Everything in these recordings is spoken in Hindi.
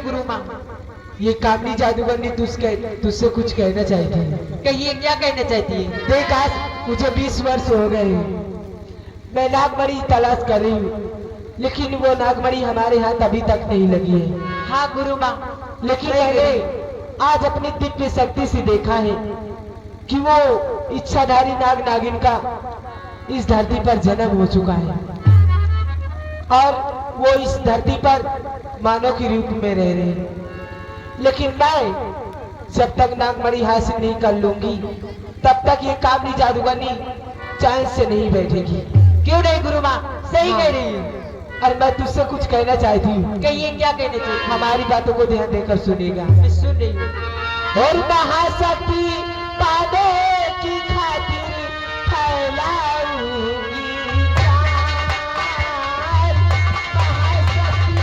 गुरु माँ, ये कामनी जादूगरनी तुझसे कुछ कहना चाहती है। कहिए, क्या कहना चाहती है? देख, आज मुझे 20 वर्ष हो गए। मैं नागमणि तलाश कर रही हूँ, लेकिन वो नागमणि हमारे हाथ अभी तक नहीं लगी है। हाँ गुरु माँ, लेकिन मैंने आज अपनी दिव्य शक्ति से देखा है कि वो इच्छाधारी नाग नागिन का इस धरती पर जन्म हो चुका है और वो इस धरती पर मानव के रूप में रह रहे हैं। लेकिन मैं जब तक नागमणि हासिल नहीं कर लूंगी तब तक ये कामनी जादूगरनी चैन से नहीं बैठेगी। क्यों नहीं गुरु माँ, सही कह रही है। और मैं तुझसे कुछ कहना चाहती हूँ। कहिए, क्या कहना चाहिए? हमारी बातों को ध्यान देकर सुनेगा। सुन रही हूँ। और महाशक्ति पाने की खातिर फैलाऊंगी जान, महाशक्ति।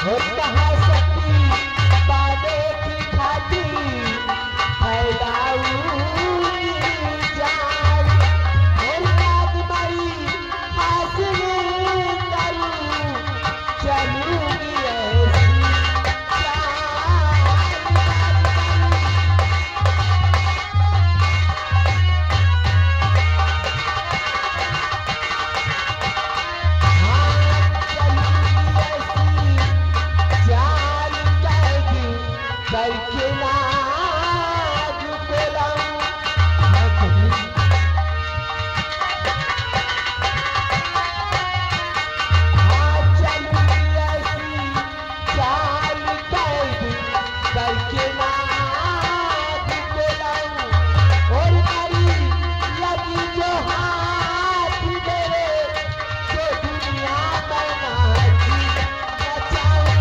और महाशक्ति पाने की खातिर फैलाऊंगी जान, और नागमणि हासिल करूं, चलूंगी ऐसी चाल, करके नाग को लाऊं। चलूंगी ऐसी चाल, करके नाग को लाऊं, और मेरी लगी जो हाथ मेरे, तो दुनिया बनाती बचाऊं।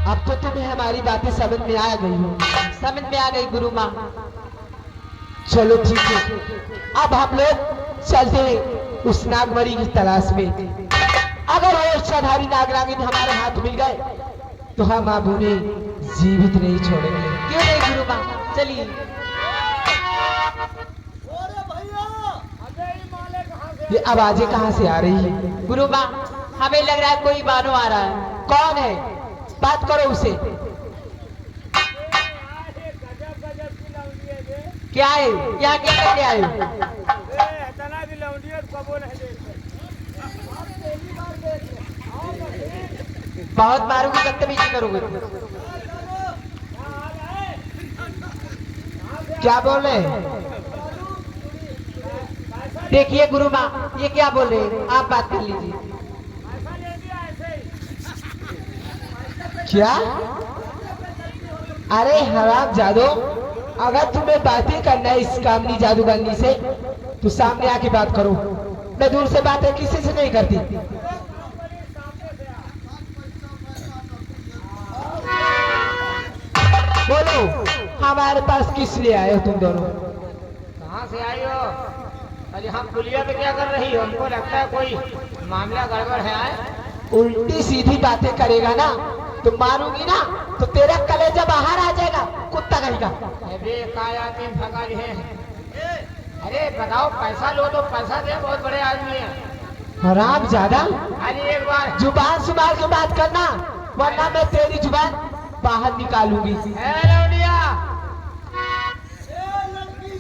अब तो तुम्हें हमारी बातें समझ में आ गई हो। समझ में आ गई गुरु माँ। चलो ठीक है, अब हम लोग चलते हैं उस नागमणि की तलाश में। अगर वो इच्छाधारी नाग नागिन हमारे हाथ मिल गए तो हम अब उन्हें जीवित नहीं छोड़ेंगे। क्यों नहीं गुरु माँ, चलिए। ये आवाजें कहाँ से आ रही है? गुरु माँ, हमें लग रहा है कोई बानो आ रहा है। कौन है? बात करो उसे। क्या है? यहाँ क्या करके आए हो? बहुत मारोगे, बदतमीजी करोगे। क्या बोल रहे हैं? देखिए गुरु माँ, ये क्या बोल रहे हैं, आप बात कर लीजिए। क्या? अरे हराम जादो, अगर तुम्हें बातें करना है इस कामनी जादूगरनी से तो सामने आके बात करो। मैं दूर से बातें किसी से नहीं करती। बोलो, हमारे पास किस लिए आए हो तुम दोनों? कहाँ से आई हो? अरे हम पुलिया पे क्या कर रही हो? हमको लगता है कोई मामला गड़बड़ है। उल्टी सीधी बातें करेगा ना तो मारूंगी ना, तो तेरा कलेजा बाहर आ जाएगा, कुत्ता कहेगा। अरे काया तीन भगा है। अरे बताओ, पैसा लो तो पैसा दे, बहुत बड़े आदमी है। हराम ज्यादा, अरे एक बार जुबान संभाल के बात करना, वरना मैं तेरी जुबान बाहर निकालूंगी। लौंडिया,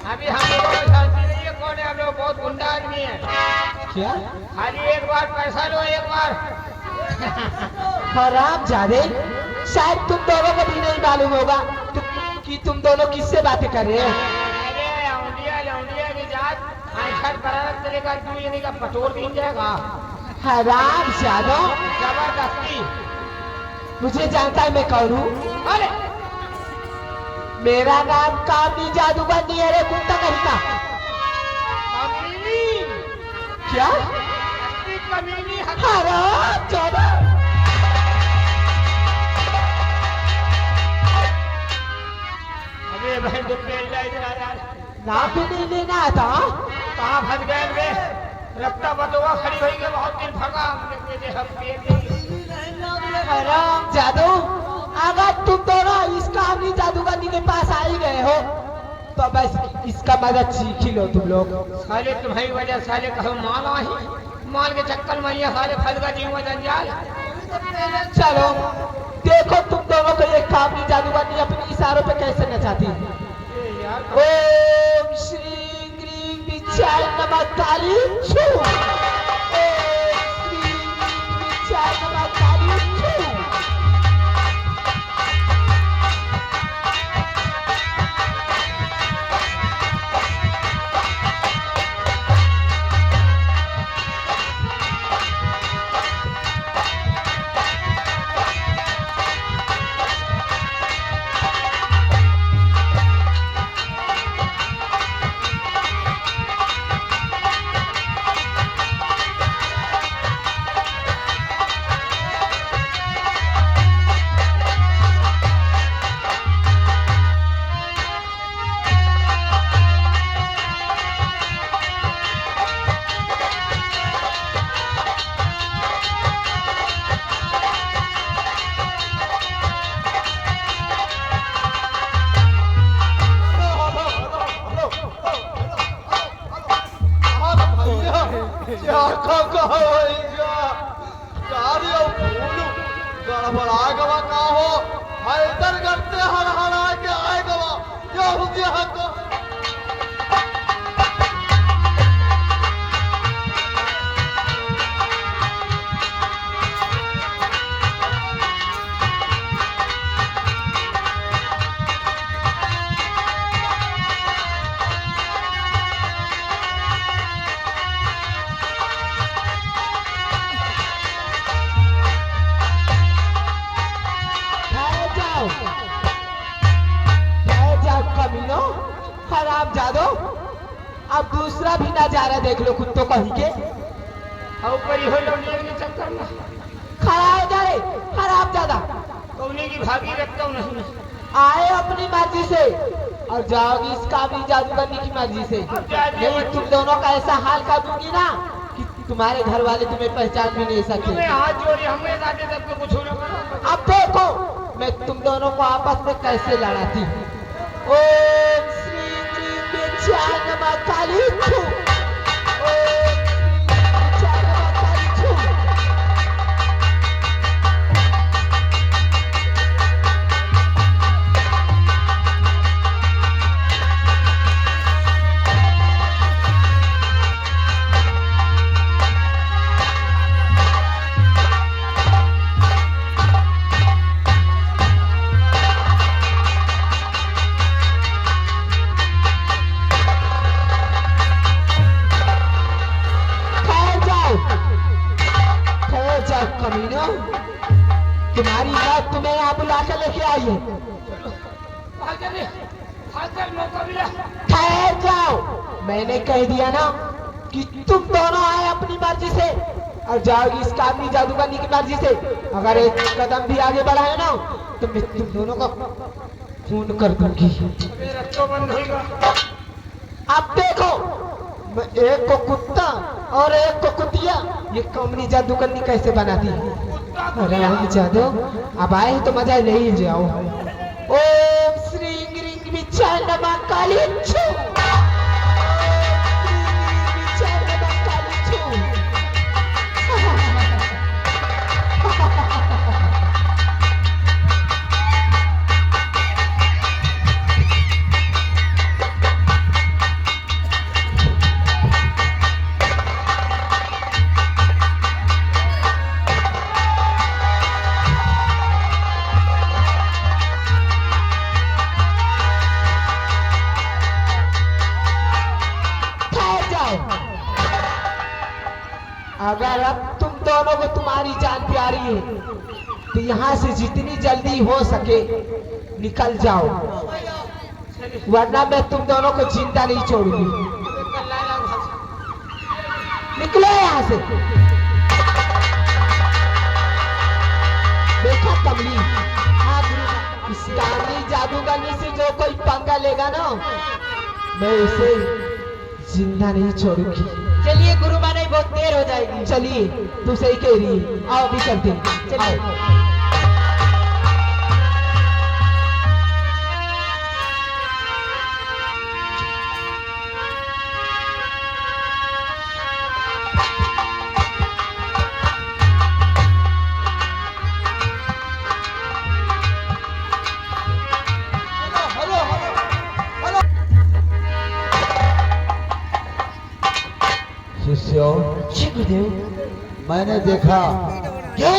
अभी हम लोगों को जानती नहीं है कौन है। हम लोग बहुत गुंडा आदमी है। क्या? अरे एक बार पैसा लो, एक बार। हराम जादे, शायद तुम दोनों को भी नहीं मालूम होगा कि तुम दोनों किससे बातें कर रहे हो। अरे लौंडिया, लौंडिया की जात आंखर बराबर चलेगा, तू यानी का पटोर दिन जाएगा। हराम ज्यादा, जबरदस्ती। मुझे जानता है मैं कौन हूँ। अरे मेरा नाम कामनी जादूगरनी है रे कुत्ता कहीं। कमीनी। क्या? कमीनी। हराम ज्यादा, अरे बहन, नाम भी नहीं लेना आता। कहाँ फंस गए वे? रफ्ता बतवा खड़ी हुई के बहुत दिन भगा हमने दे हफ्ते हराम जादू, अगर तुम दोनों इस कामनी जादूगरनी के पास आ ही गए हो तो बस इसका मदद सीख ही लो तुम लोग। साले तुम्हारी वजह साले कहो माल आई माल के चक्कर में ये साले फल का जीव जंजाल। चलो देखो तुम दोनों को ये कामनी जादूगरनी अपने इशारों पे कैसे नचाती है। यार ओम श्री ग्रीं विचाय नमः काली छू। ओम श्री ग्रीं विचाय नमः काली छू। हराम जादो, अब दूसरा भी नजारा देख लो कुत्तों कहीं के। ऊपर ही हो लौंडिया के चक्कर में खड़ा हो जा रे हराम जादा। कौने की भागी रखता हूँ नहीं आए अपनी मर्जी से और जाओगी इस कामनी जादूगरनी की मर्जी से। नहीं तुम दोनों का ऐसा हाल कर दूंगी ना कि तुम्हारे घर वाले तुम्हें पहचान भी नहीं सकते। हाथ जोड़े हमें जाते सबको कुछ होना पड़ा। अब देखो मैं तुम दोनों को आपस में कैसे लड़ाती हूँ। ओम श्री ग्रीं विचाय नमः काली छू। ओम श्री ग्रीं विचाय नमः काली छू। कमीनो, तुम्हारी बात तुम्हें यहाँ बुला कर लेके आई है। ठहर जाओ, मैंने कह दिया ना कि तुम दोनों आए अपनी मर्जी से और जाओगी इस कामनी जादूगरनी की मर्जी से। अगर एक कदम भी आगे बढ़ाए ना तो मैं तुम दोनों का खून कर दूंगी। अब देखो मैं एक को कुत्ता और एक को कुतिया, ये कामनी जादूगरनी कैसे बनाती है। अरे जादू अब आए तो मजा ले ही जाओ। ओम श्री ग्रीं विचाय नमः काली छू। विचाय नमः काली छू। अगर अब तुम दोनों को तुम्हारी जान प्यारी है तो यहाँ से जितनी जल्दी हो सके निकल जाओ, वरना मैं तुम दोनों को जिंदा नहीं छोड़ूंगी। निकलो यहाँ से। देखा कमली, इस कामनी जादूगरनी से जो कोई पंगा लेगा ना मैं उसे जिंदा नहीं छोड़ूंगी। चलिए गुरु माने बहुत देर हो जाएगी। चलिए तू सही कह रही है, आओ अभी चलते हैं। चलिए। आओ। शिष्यों, जी गुरुदेव। मैंने देखा कि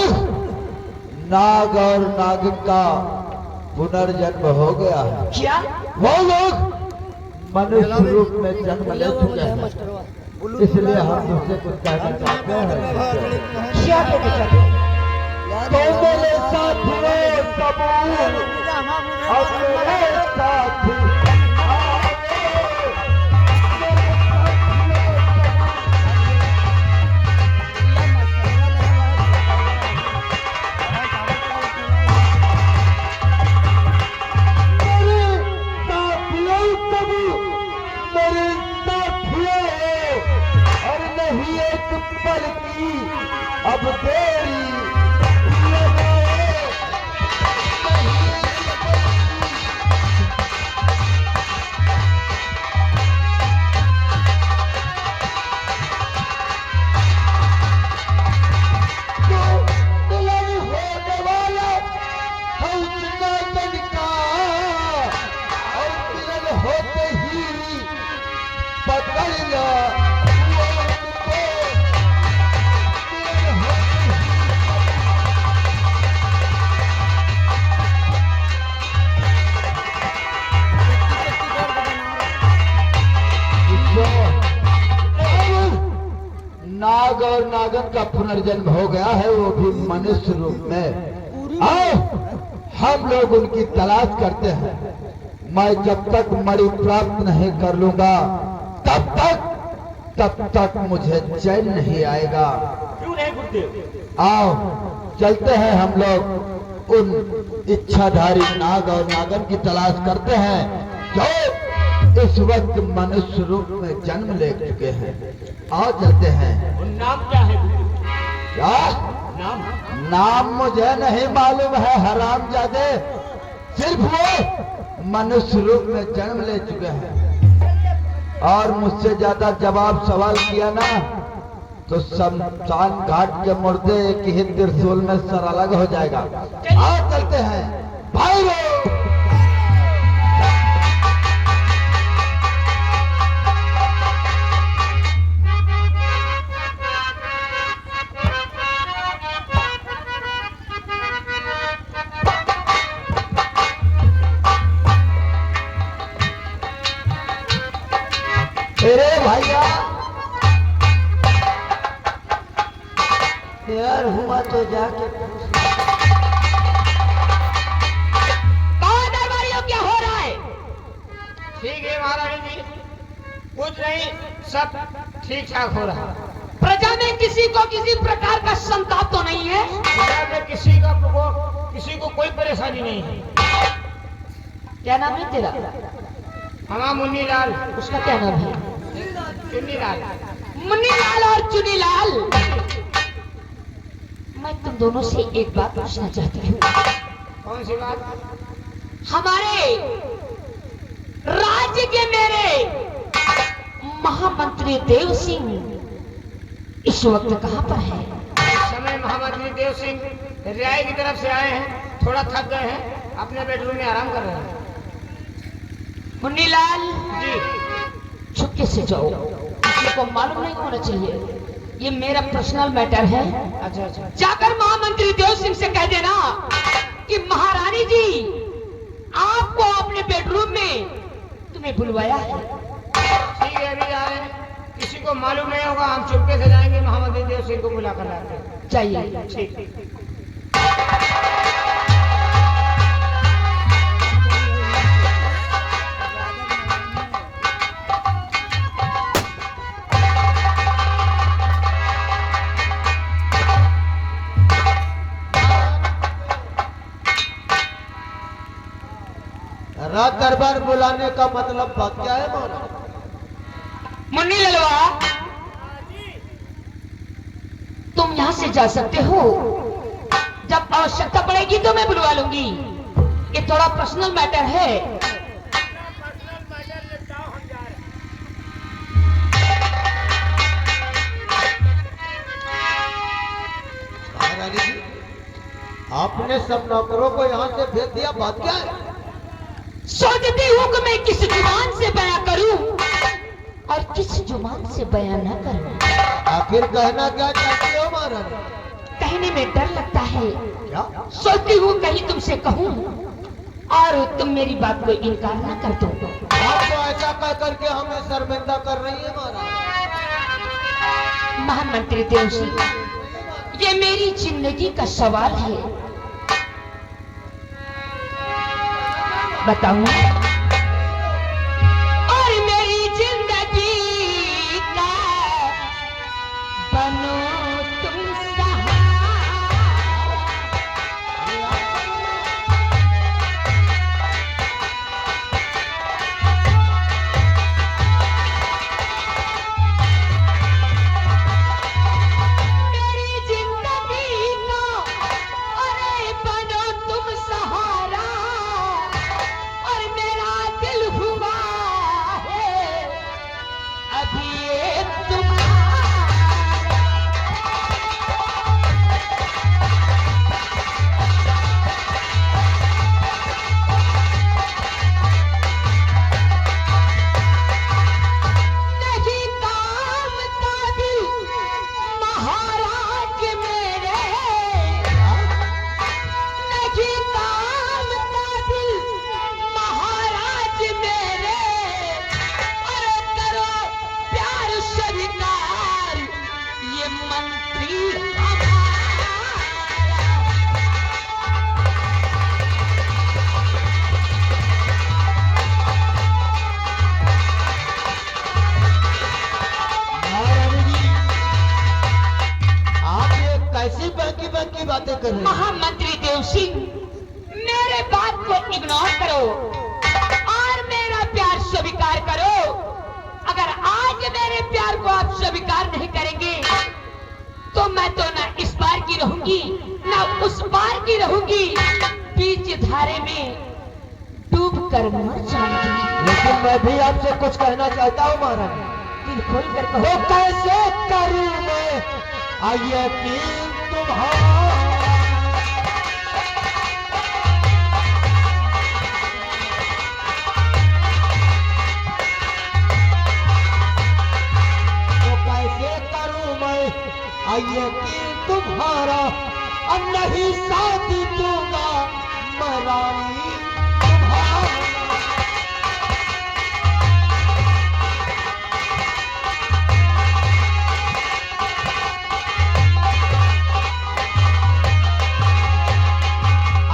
नाग और नागिन का पुनर्जन्म हो गया है। क्या? वो लोग मनुष्य रूप में जन्म ले चुके हैं, इसलिए हम तुमसे कुछ कहना चाहते हैं। क्या कहना चाहते हैं? तो मेरे साथियों कबूल, अब मेरे साथी पल की अब तेरी होने वाला का और मिलन होते ही पकड़ लो। नाग और नागन का पुनर्जन्म हो गया है, वो भी मनुष्य रूप में। आओ हम लोग उनकी तलाश करते हैं। मैं जब तक मणि प्राप्त नहीं कर लूंगा तब तक मुझे चैन नहीं आएगा। क्यों नहीं गुरुदेव? आओ चलते हैं हम लोग उन इच्छाधारी नाग और नागन की तलाश करते हैं जो इस वक्त मनुष्य रूप में जन्म ले चुके हैं। आओ चलते हैं। उन नाम क्या है गुरुदेव? क्या नाम मुझे नहीं मालूम है हरामजादे, सिर्फ वो मनुष्य रूप में जन्म ले चुके हैं और मुझसे ज्यादा जवाब सवाल किया ना तो शमशान घाट के मुर्दे एक ही त्रिशूल में सर अलग हो जाएगा। आओ चलते हैं भाई लोग। अरे भैया यार हुआ तो जाके दरबारियों क्या हो रहा है? ठीक है महारानी जी, कुछ नहीं, सब ठीक ठाक हो रहा है। प्रजा में किसी को किसी प्रकार का संताप तो नहीं है? प्रजा में किसी को कोई परेशानी नहीं है। क्या नाम है तेरा? हमारा मुन्नीलाल। उसका क्या नाम है? चुन्नीलाल। मुन्नीलाल और चुन्नीलाल, मैं तुम दोनों से एक बात पूछना चाहती हूँ। कौन सी बात? हमारे राज्य के मेरे महामंत्री देव सिंह इस वक्त कहाँ पर है? इस समय महामंत्री देव सिंह रियाई की तरफ से आए हैं, थोड़ा थक गए हैं, अपने बेडरूम में आराम कर रहे हैं। मुन्नीलाल जी चुपके से जाओ, किसी को मालूम नहीं होना चाहिए, ये मेरा पर्सनल मैटर है। अच्छा अच्छा। जाकर महामंत्री देव सिंह से कह देना कि महारानी जी आपको अपने बेडरूम में तुम्हें बुलवाया है। ठीक है, अभी आ रहे हैं। किसी को मालूम नहीं होगा, हम चुपके से जाएंगे, महामंत्री देव सिंह को बुला कर लाते हैं। चाहिए। ठीक। रात दरबार बुलाने का मतलब क्या है मोरा? मुन्नी ललवा, से जा सकते हो। जब आवश्यकता पड़ेगी तो मैं बुलवा लूंगी। ये थोड़ा पर्सनल मैटर है। महारानी जी, आपने सब नौकरों को यहाँ से भेज दिया, बात क्या है? सोचती हूँ कि मैं किस जुबान से बयां करूं और किस जुबान से बयां न करूं। आखिर कहना क्या चाहते हो महारानी? कहने में डर लगता है। क्या? सोचती हूँ कहीं तुमसे कहूं और तुम मेरी बात को इनकार न कर दो। आप तो ऐसा कह करके हमें शर्मिंदा कर रही है महारानी। महामंत्री देव सिंह, ये मेरी जिंदगी का सवाल है। बताऊं? और मेरी जिंदगी का बनो तुम सहारा। मेरी जिंदगी का अरे बनो तुम सहारा। और मेरा दिल हुआ है अभी ये तुम्हारा। नहीं काम का दिल महाराज मेरे। नहीं काम का दिल महाराज मेरे। अरे करो प्यार स्वीकार ये मंत्री हमारा। महारानी जी, आप ये कैसी बहकी बहकी बातें कर रहे हैं? महामंत्री देव सिंह, मेरे बात को इग्नोर करो और मेरा प्यार स्वीकार करो। अगर आज मेरे प्यार को आप स्वीकार नहीं करेंगे तो मैं तो ना इस पार की रहूंगी ना उस पार की रहूंगी। बीच धारे में डूब कर मर जाऊंगी। लेकिन मैं भी आपसे कुछ कहना चाहता हूँ महारानी। दिल खोल कर वो कहो। कैसे करूँ मैं यकीन तुम्हारा? वो कैसे करूँ मैं यकीन तुम्हारा? और नहीं साथ दूंगा मैं रानी तुम्हारा।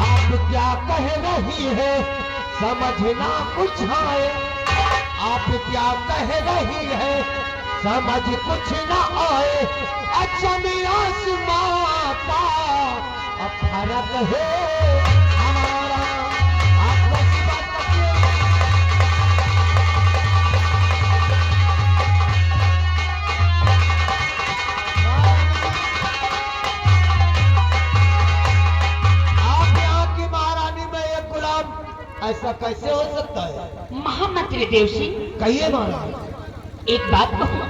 आप क्या कह रही है समझना कुछ आए। आप क्या कह रही है समझ कुछ न आए। अच्छा में आसमां का अब फर्क है हमारा। आप कैसी बात करती हैं? आप यहाँ की महारानी में एक गुलाम, ऐसा कैसे हो सकता है? महामंत्री देव सिंह, कहिए महारानी। एक बात कहूँ।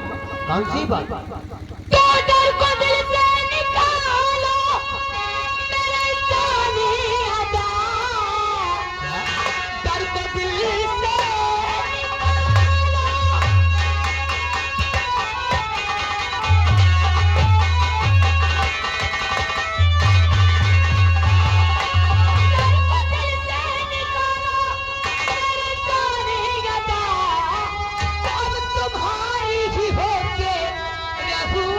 कौन सी बात? तो डर को दिल से निकालो मेरे जाने अदा। डर को दिल से निकालो। डर को दिल से निकालो मेरे जाने अदा। अब तुम्हारी ही होके रहूं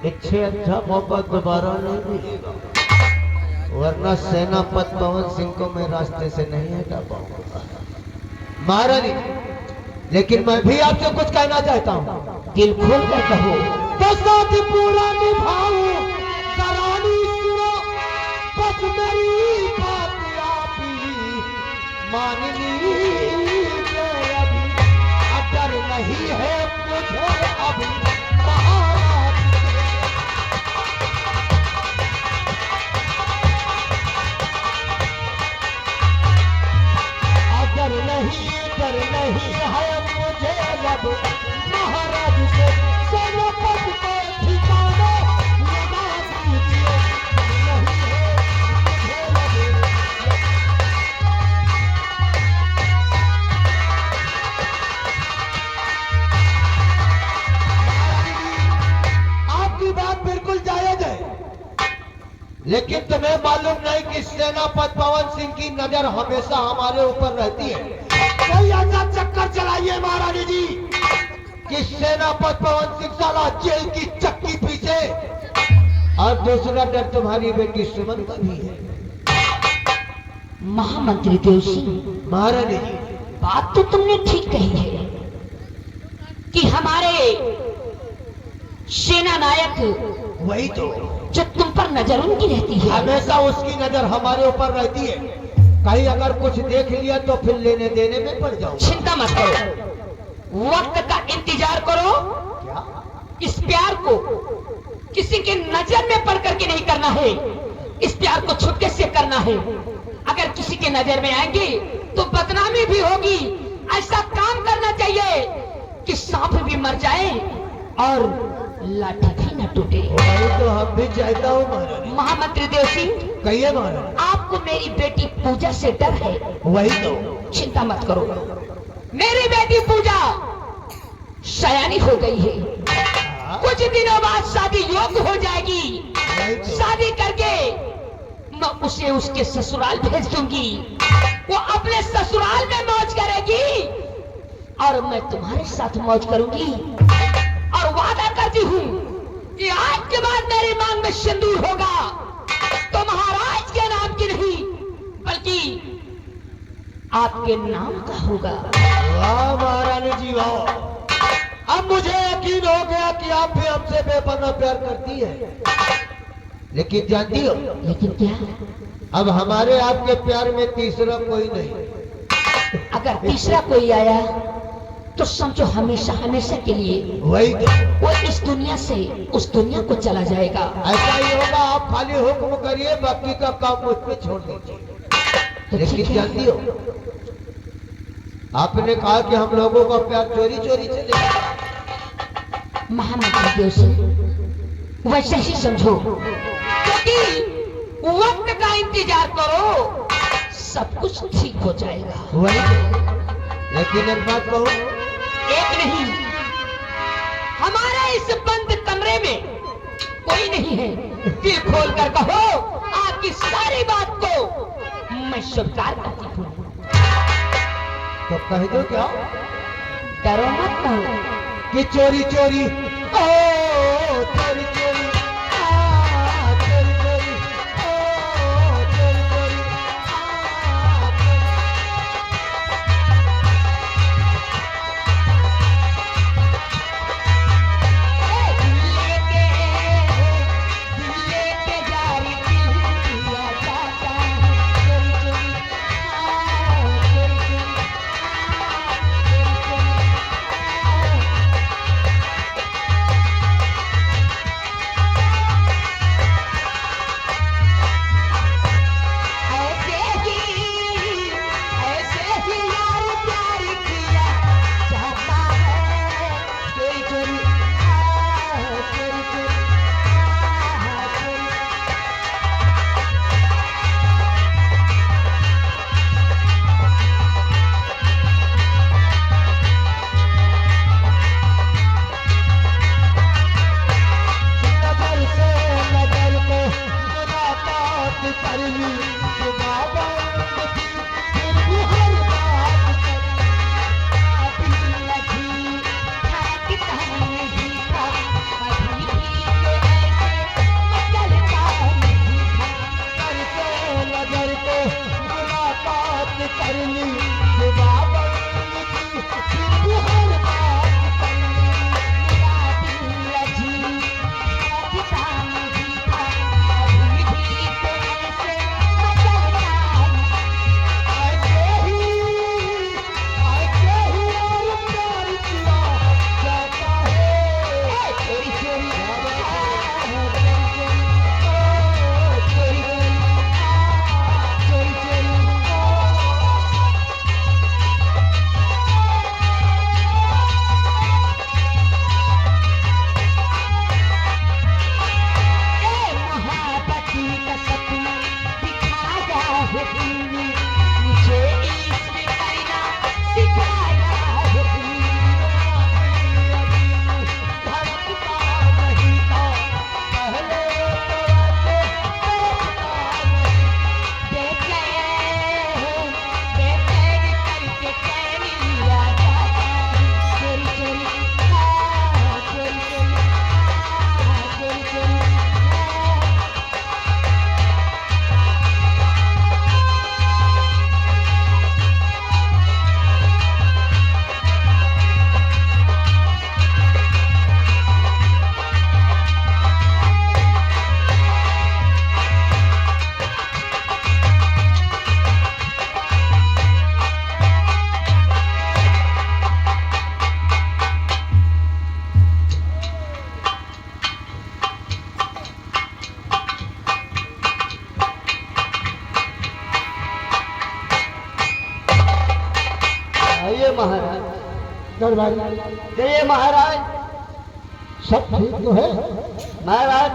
इससे अच्छा मौका दोबारा नहीं मिलेगा, वरना सेनापति पवन सिंह को मैं रास्ते से नहीं हटा पाऊंगा। महारानी, लेकिन मैं भी आपसे कुछ कहना चाहता हूँ। दिल खोल कर कहो। तो साथ पूरा निभाऊं करानी सुनो, बस मेरी बात आप ही मान लीजिए। अभी डर नहीं है मुझे अभी महाराज से। डर नहीं है मुझे अब महाराज से। सेनापति को ठिकाने लगा दीजिए। नहीं है मुझे अब। आपकी बात बिल्कुल जायज है, लेकिन तुम्हें मालूम नहीं कि सेनापति पवन सिंह की नजर हमेशा हमारे ऊपर रहती है। कोई ऐसा चक्कर चलाइए महारानी जी कि सेनापति पवन सिंह साला जेल की चक्की पीछे। और दूसरा डर तुम्हारी बेटी सुमन का भी है। महामंत्री देव सिंह, महारानी जी, बात तो तुमने ठीक कही है कि हमारे सेना नायक वही तो, जो तुम पर नजर उनकी रहती है। हमेशा उसकी नजर हमारे ऊपर रहती है। कहीं अगर कुछ देख लिया तो फिर लेने देने में पड़ जाओ। चिंता मत करो, वक्त का इंतजार करो। क्या? इस प्यार को किसी के नजर में पड़ करके नहीं करना है, इस प्यार को छुपके से करना है। अगर किसी के नजर में आएंगे तो बदनामी भी होगी। ऐसा काम करना चाहिए कि सांप भी मर जाए और लाठी भी न टूटे। वही तो हम भी चाहता हूँ महारानी। महामंत्री देव सिंह, कहिए महारानी। आपको मेरी बेटी पूजा से डर है। वही तो, चिंता मत करो, मेरी बेटी पूजा सयानी हो गई है। कुछ दिनों बाद शादी योग्य हो जाएगी। वही तो। शादी करके मैं उसे उसके ससुराल भेज दूंगी। वो अपने ससुराल में मौज करेगी और मैं तुम्हारे साथ मौज करूंगी। और वादा करती हूँ कि आज के बाद मेरी मांग में सिंदूर होगा तो महाराज के नाम की नहीं बल्कि आपके नाम का होगा। वाह महारानी जी वाह। अब मुझे यकीन हो गया कि आप भी हमसे बेपनाह प्यार करती है। लेकिन जानती हो, लेकिन क्या? अब हमारे आपके प्यार में तीसरा कोई नहीं। अगर तीसरा कोई आया तो समझो हमेशा हमेशा के लिए वही तो, वो इस दुनिया से उस दुनिया को चला जाएगा। ऐसा ही होगा। आप खाली हुक्म करिए, बाकी का काम मुझ पे छोड़ दीजिए। तो लेकिन ठीक है। जानती हो, आपने कहा कि हम लोगों का प्यार चोरी चोरी चलेगा। महामंत्री देव सिंह, वैसे ही समझो, क्योंकि वक्त का इंतजार करो, सब कुछ ठीक हो जाएगा। वही तो। लेकिन एक बात कहूं, एक नहीं, हमारे इस बंद कमरे में कोई नहीं है। दिल खोल कर कहो, आपकी सारी बात को मैं स्वीकार करती हूँ। तो कह दो क्या डरो मत कहो कि चोरी चोरी, ओ चोरी चोरी, आ चोरी चोरी, ओ चोरी चोरी, लेके जा रही पिया जाता है। चोरी चोरी, चोरी चोरी, महाराज। दरबारी जय महाराज। सब ठीक तो है? महाराज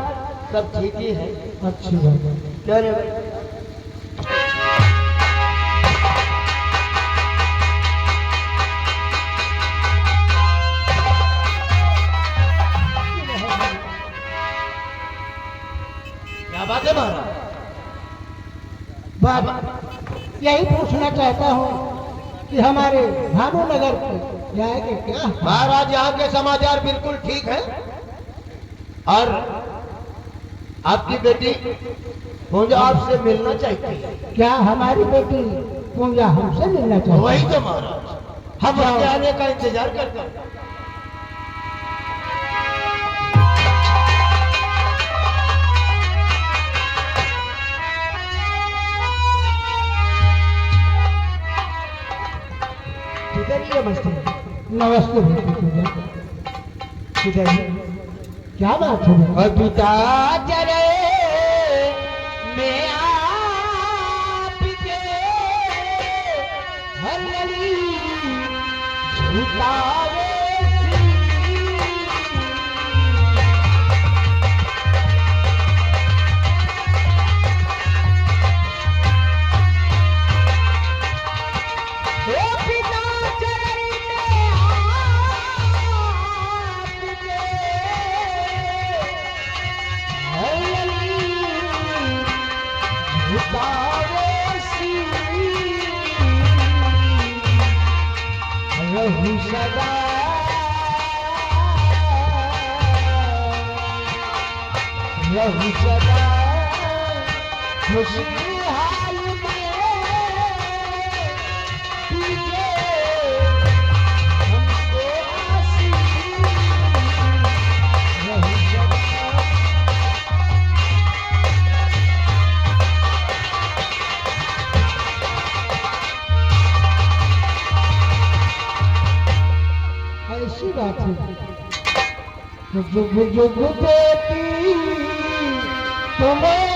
सब ठीक ही है। अच्छी बात है। चले भाई। क्या बात है महाराज? बात यही पूछना चाहता हूँ कि हमारे भानुनगर जाएंगे क्या? महाराज यहाँ के समाचार बिल्कुल ठीक है और आपकी बेटी पूजा आपसे मिलना चाहती है। क्या हमारी बेटी पूजा हमसे मिलना चाहिए? वही तो महाराज, हम उसके आने का इंतजार करते हैं। नमस्ते। नमस्ते बेटी पूजा। किधर क्या बात है? और पिता चले मैं आपके हरली झुकावे रहू सदा रहू सदा खुशहाल में तुझे हमको आशीष रहू सदा। ऐसी बात है। जुग जुग बेटी तुम्हें